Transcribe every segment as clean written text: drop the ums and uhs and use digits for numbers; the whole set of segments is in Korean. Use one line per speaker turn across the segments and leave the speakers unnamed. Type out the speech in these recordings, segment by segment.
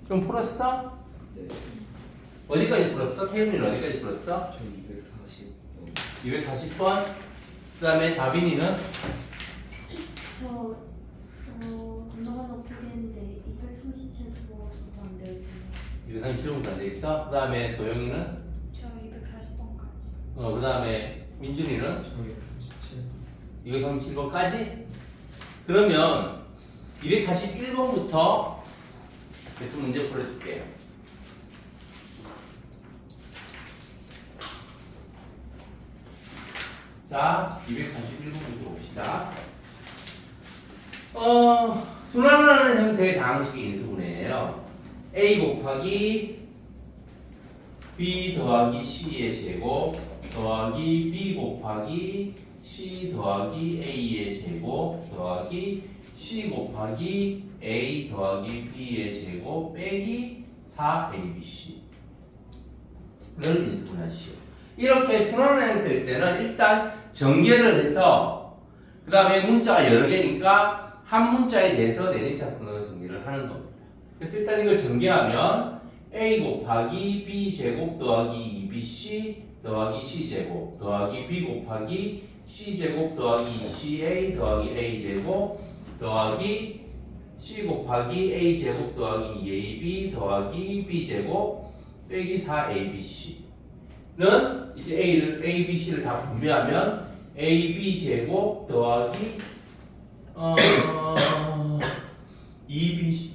좀 풀었어?
네.
어디까지 풀었어? 태윤이는 어디까지 풀었어?
저 240.
240번. 그 다음에 다빈이는
건너가다 포기했는데 237도 안 돼요.
237번도 안 돼 있어. 그 다음에 도영이는
저 240번까지.
그 다음에 민준이는
저 237.
237번까지. 그러면 241번부터 몇 문제 풀어줄게요. 자, 241번부터 봅시다. 순환하는 형태의 다항식의 인수분해예요. a 곱하기 b 더하기 c의 제곱 더하기 b 곱하기 c 더하기 a의 제곱 더하기 c 곱하기 a 더하기 b의 제곱 빼기 4abc를 인수분해하시오. 이렇게 순환하는 형태일 때는 일단 전개를 해서 그 다음에 문자가 여러 개니까 한 문자에 대해서 내림차순으로 정리를 하는 겁니다. 그래서 일단 이걸 전개하면 a 곱하기 b 제곱 더하기 2bc 더하기 c 제곱 더하기 b 곱하기 c 제곱 더하기 ca 더하기 a 제곱 더하기 c 곱하기 a 제곱 더하기 2ab 더하기 b 제곱 빼기 4abc는 이제 a, b, c를 다 분배하면 ab 제곱 더하기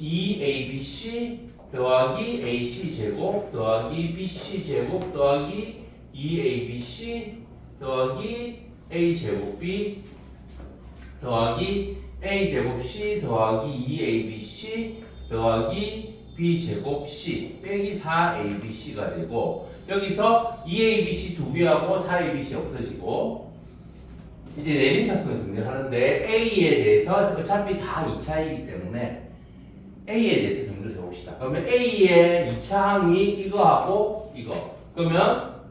2abc 더하기 ac 제곱 더하기 bc 제곱 더하기 2abc 더하기 a 제곱 b 더하기 a 제곱 c 더하기 2abc 더하기 b 제곱 c 빼기 4abc가 되고 여기서 2abc 두 개하고 4abc 없어지고 이제 내림차순을 정리를 하는데 A에 대해서 어차피 다 2차이기 때문에 A에 대해서 정리를 해봅시다. 그러면 A의 2차항이 이거하고 이거. 그러면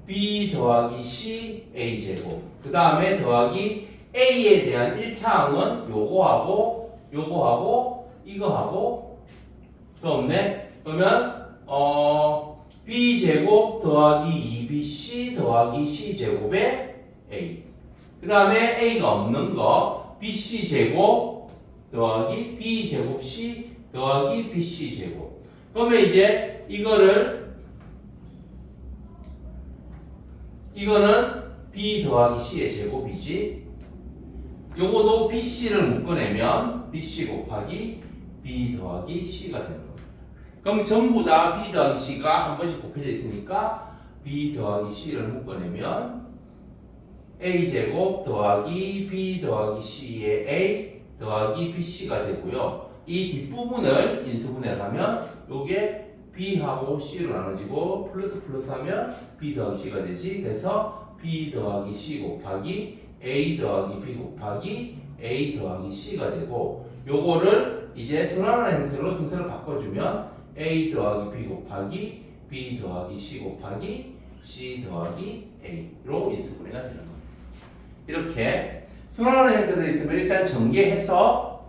B 더하기 C A제곱. 그 다음에 더하기 A에 대한 1차항은 요거하고 요거하고 이거하고 또 없네. 그러면 B제곱 더하기 2BC 더하기 C제곱에 A. 그 다음에 A가 없는 거 BC 제곱 더하기 B 제곱 C 더하기 BC 제곱. 그러면 이제 이거는 B 더하기 C의 제곱이지. 요거도 BC를 묶어내면 BC 곱하기 B 더하기 C가 되는 겁니다. 그럼 전부 다 B 더하기 C가 한 번씩 곱해져 있으니까 B 더하기 C를 묶어내면 A제곱 더하기 B 더하기 C의 A 더하기 BC가 되고요. 이 뒷부분을 인수분해를 하면 요게 B하고 C로 나눠지고 플러스 플러스 하면 B 더하기 C가 되지. 그래서 B 더하기 C 곱하기 A 더하기 B 곱하기 A 더하기 C가 되고 요거를 이제 순환하는 형태로 순서를 바꿔주면 A 더하기 B 곱하기 B 더하기 C 곱하기 C 더하기 A로 인수분해가 되는 겁니다. 이렇게 순환하는 형태로 있으면 일단 전개해서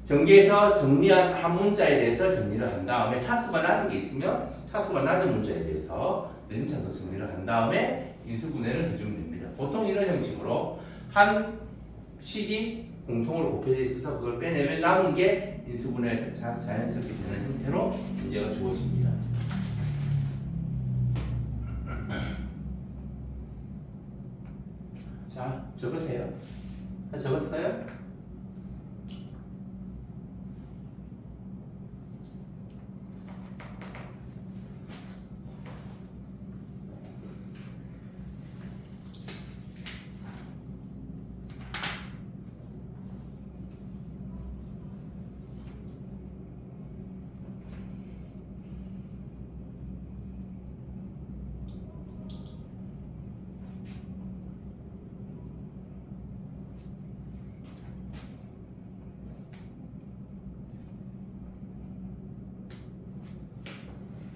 정리한 한 문자에 대해서 정리를 한 다음에 차수가 낮은 게 있으면 차수가 낮은 문자에 대해서 내림차수 정리를 한 다음에 인수분해를 해주면 됩니다. 보통 이런 형식으로 한 식이 공통으로 곱해져 있어서 그걸 빼내면 남은 게 인수분해가 자연스럽게 되는 형태로 문제가 주어집니다. 자, 적으세요. 다 적었어요?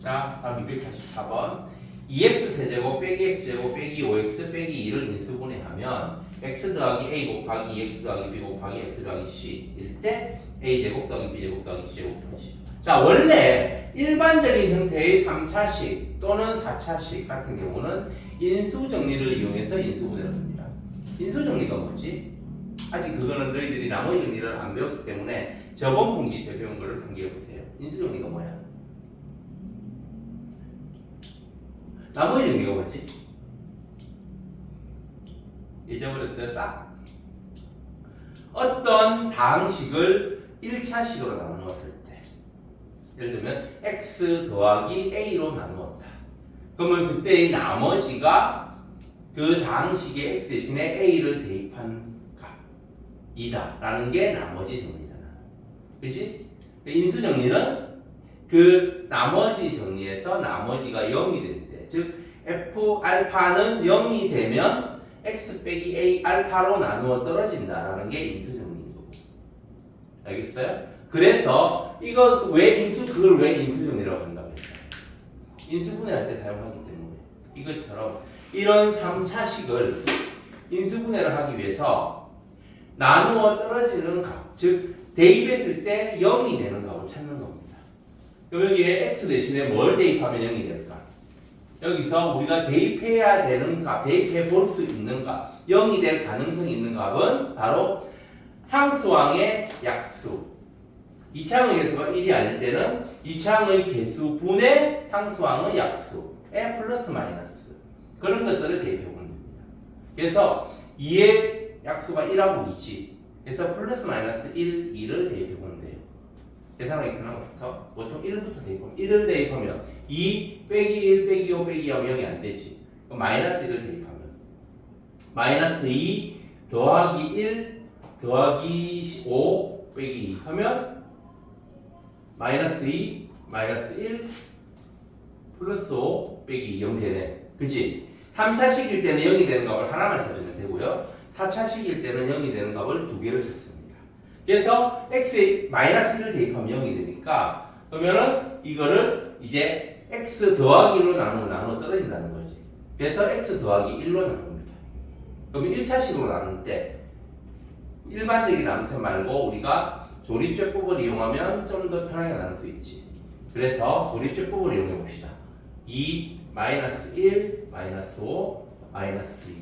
자, 다음 244번. 2x세제곱 빼기 x제곱 빼기 5x 빼기 2를 인수분해하면 x 더하기 a 곱하기 2x 더하기 b 곱하기 x 더하기 c일 때 a제곱 더하기 b제곱 더하기 c제곱 더하기 c. 자, 원래 일반적인 형태의 3차식 또는 4차식 같은 경우는 인수정리를 이용해서 인수분해를 합니다. 인수정리가 뭐지? 아직 그거는 너희들이 나머지 정리를 안 배웠기 때문에 저번 분기 때 배운 거를 상기해보세요. 인수정리가 뭐야? 나머지 정리가 뭐지? 잊어버렸어요? 싹? 어떤 다항식을 1차식으로 나누었을 때 예를 들면 x 더하기 a로 나누었다. 그러면 그때의 나머지가 그 다항식의 x 대신에 a를 대입한 값이다 라는 게 나머지 정리잖아. 그치? 인수정리는 그 나머지 정리에서 나머지가 0이 될 때, 즉 f 알파는 0이 되면 x 빼기 a 알파로 나누어 떨어진다라는 게 인수정리인 거고. 알겠어요? 그래서 이거 그걸 왜 인수정리라고 한다고 했어요? 인수분해할 때 사용하기 때문에. 이것처럼 이런 3차식을 인수분해를 하기 위해서 나누어 떨어지는 값, 즉 대입했을 때 0이 되는 값을 찾는 겁니다. 그럼 여기에 x 대신에 뭘 대입하면 0이 될까? 여기서 우리가 대입해야 되는 값, 대입해 볼 수 있는 값, 0이 될 가능성이 있는 값은 바로 상수항의 약수. 2차항의 개수가 1이 아닐 때는 2차항의 개수 분의 상수항의 약수에 플러스 마이너스 그런 것들을 대입해 보면 됩니다. 그래서 2의 약수가 1하고 2지. 그래서 플러스 마이너스 1, 2를 대입해 보면 돼요. 계산하기 편한 것부터 보통 1부터 대입하면 1을 대입하면 2 빼기 1 빼기 5 빼기 2하면 0이 안 되지. 그럼 마이너스 1을 대입하면 마이너스 2 더하기 1 더하기 5 빼기 2 하면 마이너스 2 마이너스 1 플러스 5 빼기 0 되네. 그치? 3차식일 때는 0이 되는 값을 하나만 찾으면 되고요. 4차식일 때는 0이 되는 값을 두 개를 찾습니다. 그래서 x에 마이너스 1을 대입하면 0이 되니까 그러면은 이거를 이제 x 더하기 1로 나누어 떨어진다는 거지. 그래서 x 더하기 1로 나눕니다. 그럼 1차식으로 나눌 때 일반적인 남수 말고 우리가 조립제법을 이용하면 좀 더 편하게 나눌 수 있지. 그래서 조립제법을 이용해 봅시다. 2 마이너스 1 마이너스 5 마이너스 2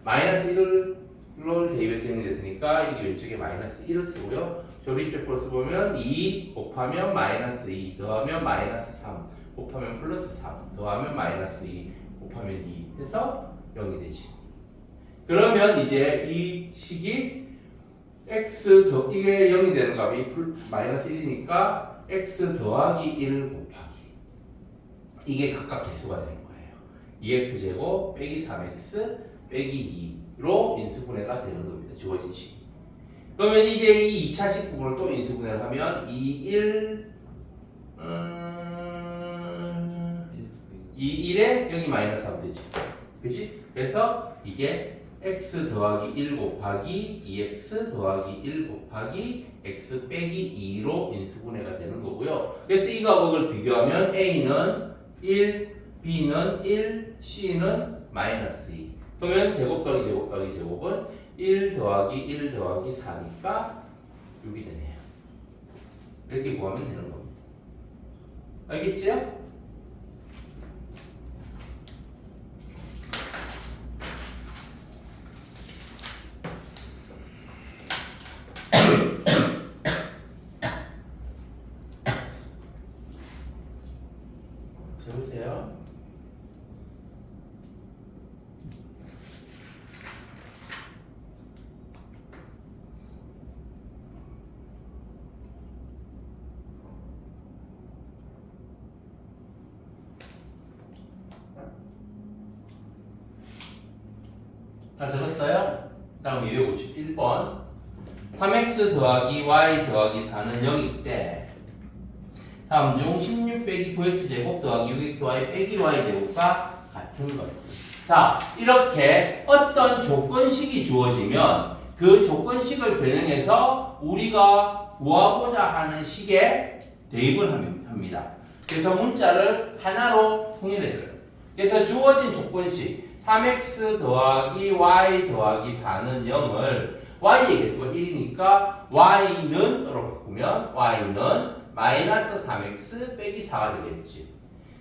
마이너스 1을 대입해서 0이 됐으니까 이게 왼쪽에 마이너스 1을 쓰고요. 조립제법을 써보면 2 곱하면 마이너스 2 더하면 마이너스 3 곱하면 플러스 3 더하면 마이너스 2 곱하면 2 해서 0이 되지. 그러면 이제 이 식이 x 더 이게 0이 되는 값이 마이너스 1이니까 x 더하기 1 곱하기 이게 각각 개수가 되는 거예요. 2x 제곱 빼기 3x 빼기 2로 인수분해가 되는 겁니다. 주어진 식. 그러면 이제 이 2차식 부분을 또 인수분해를 하면 2, 1 2, 1에 여기 마이너스 하면 되지. 그치? 그래서 이게 x 더하기 1 곱하기 2x 더하기 1 곱하기 x 빼기 2로 인수분해가 되는 거고요. 그래서 이 값을 비교하면 a는 1, b는 1, c는 마이너스 2. 그러면 제곱 더하기 제곱 더하기 제곱은 1 더하기 1 더하기 4니까 6이 되네요. 이렇게 구하면 되는 겁니다. 알겠지요? 보세요. 다 적었어요? 다음 251번 3x 더하기 y 더하기 4는 0일 때 다음 중 16 빼기 9x 제곱 더하기 6xy 빼기 y 제곱과 같은 것. 자, 이렇게 어떤 조건식이 주어지면 그 조건식을 변형해서 우리가 구하고자 하는 식에 대입을 합니다. 그래서 문자를 하나로 통일해줘요. 그래서 주어진 조건식 3x 더하기 y 더하기 4는 0을 y의 개수가 1이니까 y는 으로 바꾸면 y는 마이너스 3x 빼기 4가 되겠지.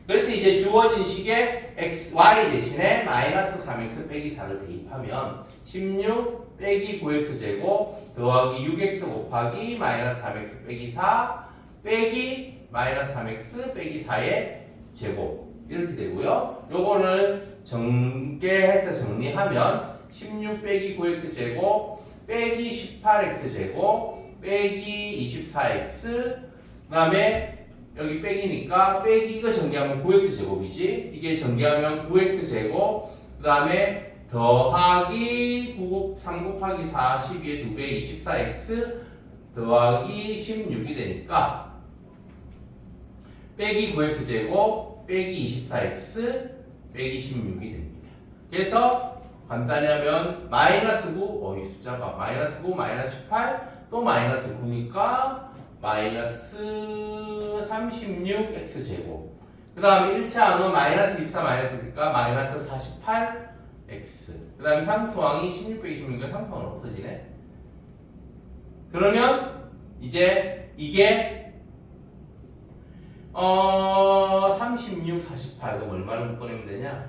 그래서 이제 주어진 식에 x, y 대신에 마이너스 3x 빼기 4를 대입하면 16 빼기 9x 제곱 더하기 6x 곱하기 마이너스 3x 빼기 4 빼기 마이너스 3x 빼기 4의 제곱 이렇게 되고요. 요거를 전개해서 정리하면 16 빼기 9x 제곱 빼기 18x 제곱 빼기 24x 그 다음에 여기 빼기니까 빼기 이거 전개하면 9x 제곱이지. 이게 전개하면 9x 제곱 그 다음에 더하기 3 곱하기 4 12의 2배 24x 더하기 16이 되니까 빼기 9x 제곱 빼기 24x 빼기 16이 됩니다. 그래서 간단히 하면 마이너스 9, 이 숫자가 마이너스 9, 마이너스 18, 또 마이너스 9니까 마이너스 36x 제곱. 그 다음에 1차항은 마이너스 24 마이너스니까 마이너스 48x. 그 다음에 상수항이 16 빼기 16이니까 상수항은 없어지네. 그러면 이제 이게 36, 48 그럼 얼마를 묶어내면 되냐?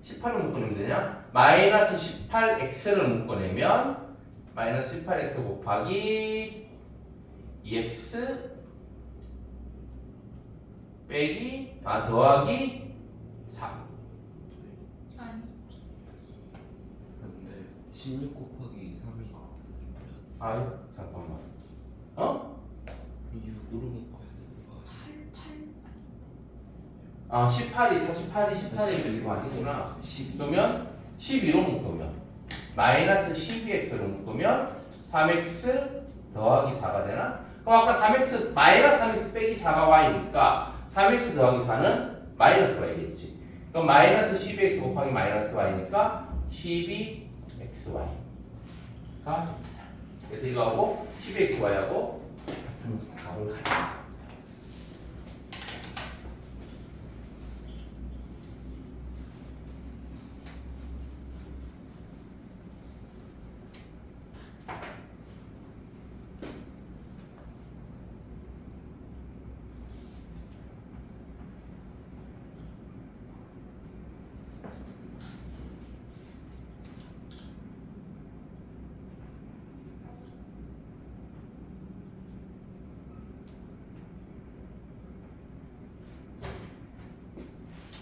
18을 묶어내면 되냐? 마이너스 18x를 묶어내면 마이너스 18x 곱하기 2x 빼기 더하기 4.
아니.
근데 16 곱하기 3이
아유 잠깐만. 어?
6으로 묶어야 되는 거
8
18이 48이 이렇게 바뀌구나.
12.
그러면 12로 묶으면 마이너스 12x로 묶으면 3x 더하기 4가 되나? 그럼 아까 3x 마이너스 3x 빼기 4가 y니까 3x 더하기 4는 마이너스 y겠지. 그럼 마이너스 12x 곱하기 마이너스 y니까 12xy가 됩니다. 그래서 이거하고 12xy하고 같은 값을 가져요.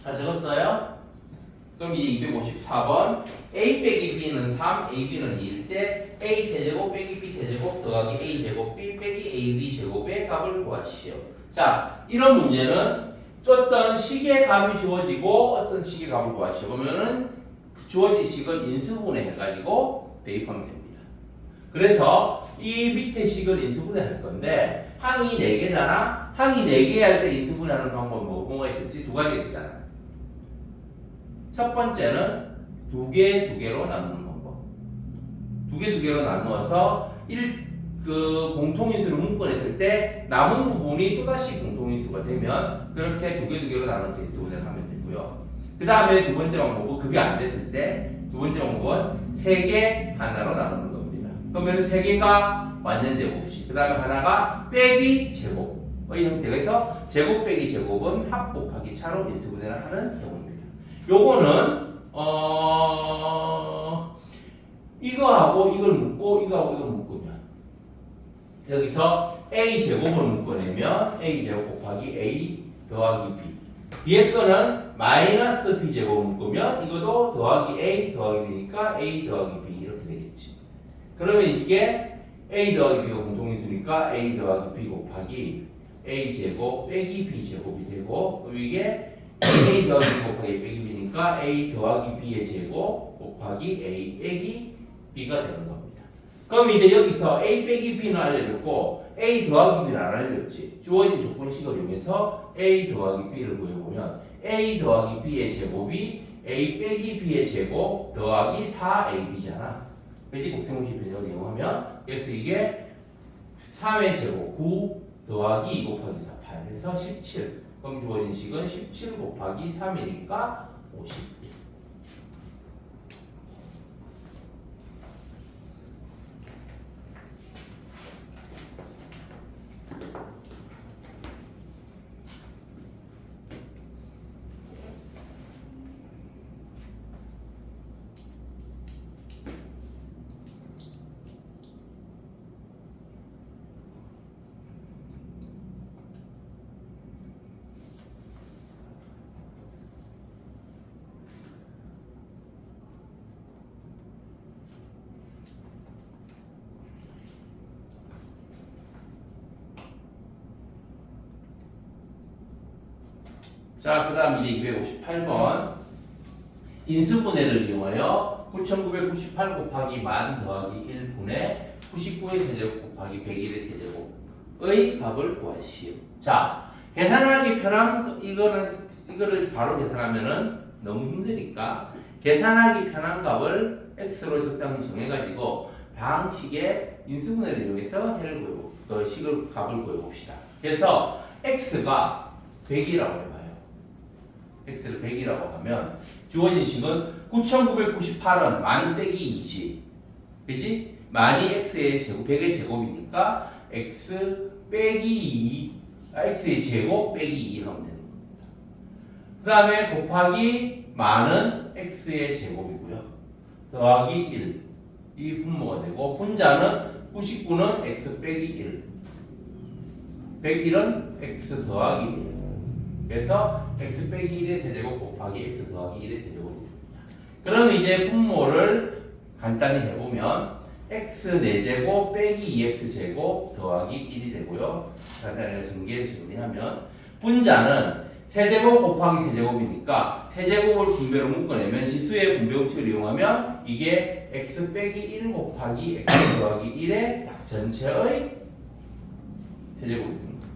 다 적었어요? 그럼 이제 254번 a 빼기 b는 3, ab는 2일 때 a 세제곱 빼기 b 세제곱 더하기 a 제곱 b 빼기 ab 제곱의 값을 구하시오. 자, 이런 문제는 어떤 식의 값이 주어지고 어떤 식의 값을 구하시오. 그러면은 주어진 식을 인수분해 해가지고 대입하면 됩니다. 그래서 이 밑에 식을 인수분해 할 건데 항이 4개잖아. 항이 4개 할 때 인수분해하는 방법은 뭐가 있었지? 2가지 있었잖아. 첫 번째는 2개로 나누는 방법. 2개로 나누어서 공통인수를 묶어냈을 때 남은 부분이 또다시 공통인수가 되면 그렇게 2개로 나눠서 인수분해를 하면 되고요. 그 다음에 두 번째 방법은 그게 안 됐을 때 두 번째 방법은 3개 하나로 나누는 겁니다. 그러면 3개가 완전 제곱식, 그 다음에 하나가 빼기 제곱의 형태가 있어 제곱 빼기 제곱은 합 곱하기 차로 인수분해를 하는 경우입니다. 요거는 이거하고 이걸 묶고 이거하고 이걸 묶으면 여기서 a 제곱을 묶어내면 a 제곱 곱하기 a 더하기 b. 뒤에 거는 마이너스 b 제곱을 묶으면 이것도 더하기 a 더하기 b니까 a 더하기 b 이렇게 되겠지. 그러면 이게 a 더하기 b가 공통인수니까 a 더하기 b 곱하기 a 제곱 빼기 b 제곱이 되고, 그럼 이게 a 더하기 b 곱하기 a 빼기 b니까 a 더하기 b의 제곱 곱하기 a 빼기 b가 되는 겁니다. 그럼 이제 여기서 a 빼기 b는 알려줬고 a 더하기 b는 안 알려줬지. 주어진 조건식을 이용해서 a 더하기 b를 구해보면 a 더하기 b의 제곱이 a 빼기 b의 제곱 더하기 4ab잖아. 그렇지? 곱셈공식 변형을 이용하면 그래서 이게 3의 제곱 9 더하기 2 곱하기 4 8 해서 17. 그럼 주어진 식은 17 곱하기 3이니까 50. 자, 그 다음 이제 258번. 인수분해를 이용하여 9998 곱하기 10,000 더하기 1분의 99의 세제곱 곱하기 101의 세제곱의 값을 구하시오. 자, 계산하기 편한 이거를 바로 계산하면은 너무 힘드니까 계산하기 편한 값을 x로 적당히 정해가지고 다음 식의 인수분해를 이용해서 해를 구해보, 그 식을 값을 구해봅시다. 그래서 x가 100이라고 해봐요. x를 100이라고 하면 주어진 식은 9998은 만 빼기 2지. 그지? 만이 x의 제곱, 100의 제곱이니까 x 빼기 2, x의 제곱 빼기 2 하면 되는 겁니다. 그 다음에 곱하기 만은 x의 제곱이고요. 더하기 1. 이 분모가 되고 분자는 99는 x 빼기 1. 101은 x 더하기 1. 그래서 x 빼기 1의 세제곱 곱하기 x 더하기 1의 세제곱이 됩니다. 그럼 이제 분모를 간단히 해보면 x 4제곱 빼기 2x제곱 더하기 1이 되고요. 간단히 정리하면 분자는 세제곱 곱하기 세제곱이니까 세제곱을 분배로 묶어내면 지수의 분배 법칙을 이용하면 이게 x 빼기 1 곱하기 x 더하기 1의 전체의 세제곱이 됩니다.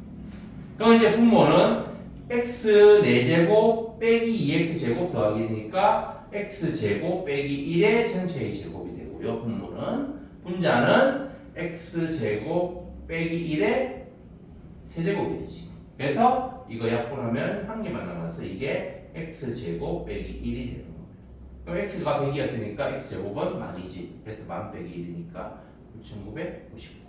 그럼 이제 분모는 x 4제곱 빼기 2x제곱 더하기 1이니까 x제곱 빼기 1의 전체의 제곱이 되고요. 분모는 분자는 x제곱 빼기 1의 세제곱이 되지. 그래서 이거 약분하면 한 개만 남아서 이게 x제곱 빼기 1이 되는 겁니다. 그럼 x가 100이었으니까 x제곱은 만이지. 그래서 만 빼기 1이니까 9999.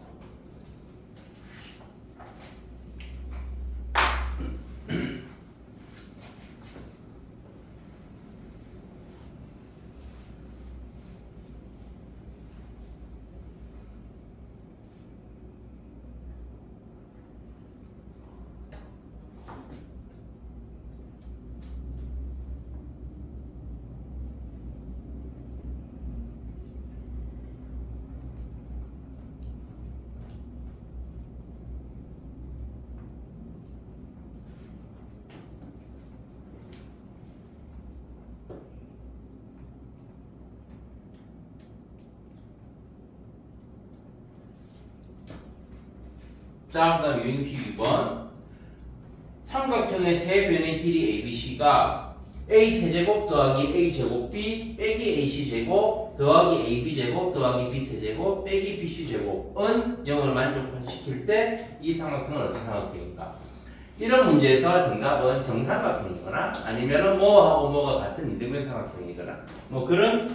자, 그 다음 262번. 삼각형의 세 변의 길이 ABC가 A 세제곱 더하기 A 제곱 B 빼기 AC 제곱 더하기 AB 제곱 더하기 B 세제곱 빼기 BC 제곱은 0을 만족시킬 때 이 삼각형은 어떤 삼각형일까? 이런 문제에서 정답은 정삼각형이거나 아니면은 뭐하고 뭐가 같은 이등변 삼각형이거나 뭐 그런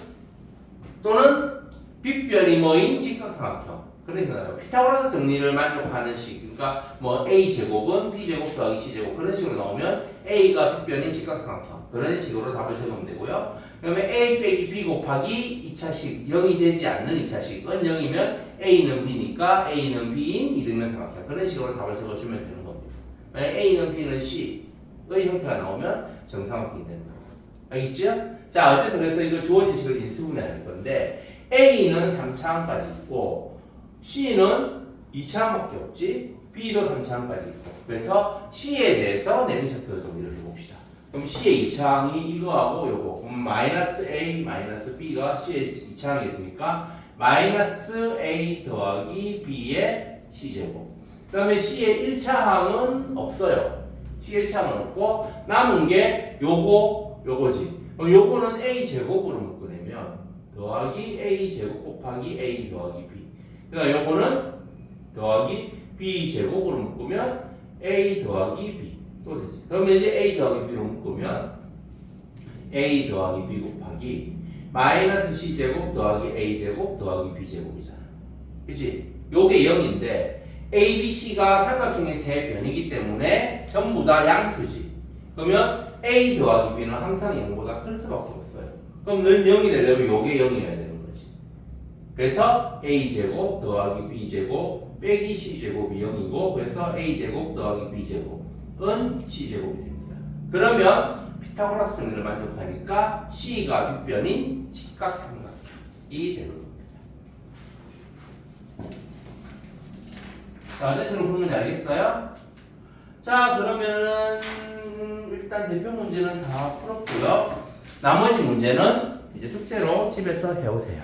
또는 빗변이 모인 직각삼각형. 그래서 피타고라스 정리를 만족하는 식, 그러니까 뭐 a 제곱은 b 제곱 더하기 c 제곱 그런 식으로 나오면 a가 빗변인 직각삼각형 그런 식으로 답을 적으면 되고요. 그다음에 a 빼기 b 곱하기 2차식 0이 되지 않는 2차식은 0이면 a는 b니까 a는 b인 이등변 삼각형 그런 식으로 답을 적어주면 되는 겁니다. 만약 a는 b는 c의 형태가 나오면 정삼각형이 되는 겁니다. 알겠죠? 자, 어쨌든 그래서 이거 주어진 식을 인수분해할 건데 a는 3차항까지 있고 C는 2차항밖에 없지, B도 3차항까지 있고, 그래서 C에 대해서 내리셔서 정리를 해봅시다. 그럼 C의 2차항이 이거하고 요거, 그럼 마이너스 A, 마이너스 B가 C의 2차항이 있으니까 마이너스 A 더하기 B의 C제곱. 그 다음에 C의 1차항은 없어요. C의 1차항은 없고 남은 게 요거지. 그럼 요거는 A 제곱으로 묶어내면 더하기 A 제곱 곱하기 A 더하기 B. 그러니까 요거는 더하기 b 제곱으로 묶으면 a 더하기 b 또 되지. 그러면 이제 a 더하기 b로 묶으면 a 더하기 b 곱하기 마이너스 c 제곱 더하기 a 제곱 더하기 b 제곱이잖아. 그렇지? 요게 0인데 a, b, c가 삼각형의 세 변이기 때문에 전부 다 양수지. 그러면 a 더하기 b는 항상 0보다 클 수밖에 없어요. 그럼 는 0이 되려면 요게 0이어야 되는 거지. 그래서 a제곱 더하기 b제곱 빼기 c제곱이 0이고 그래서 a제곱 더하기 b제곱은 c제곱이 됩니다. 그러면 피타고라스 정리를 만족하니까 c가 빗변인 직각삼각형이 되는 겁니다. 자, 대충 풀면 알겠어요? 자, 그러면은 일단 일단 대표 문제는 다 풀었고요. 나머지 문제는 이제 숙제로 집에서 해오세요.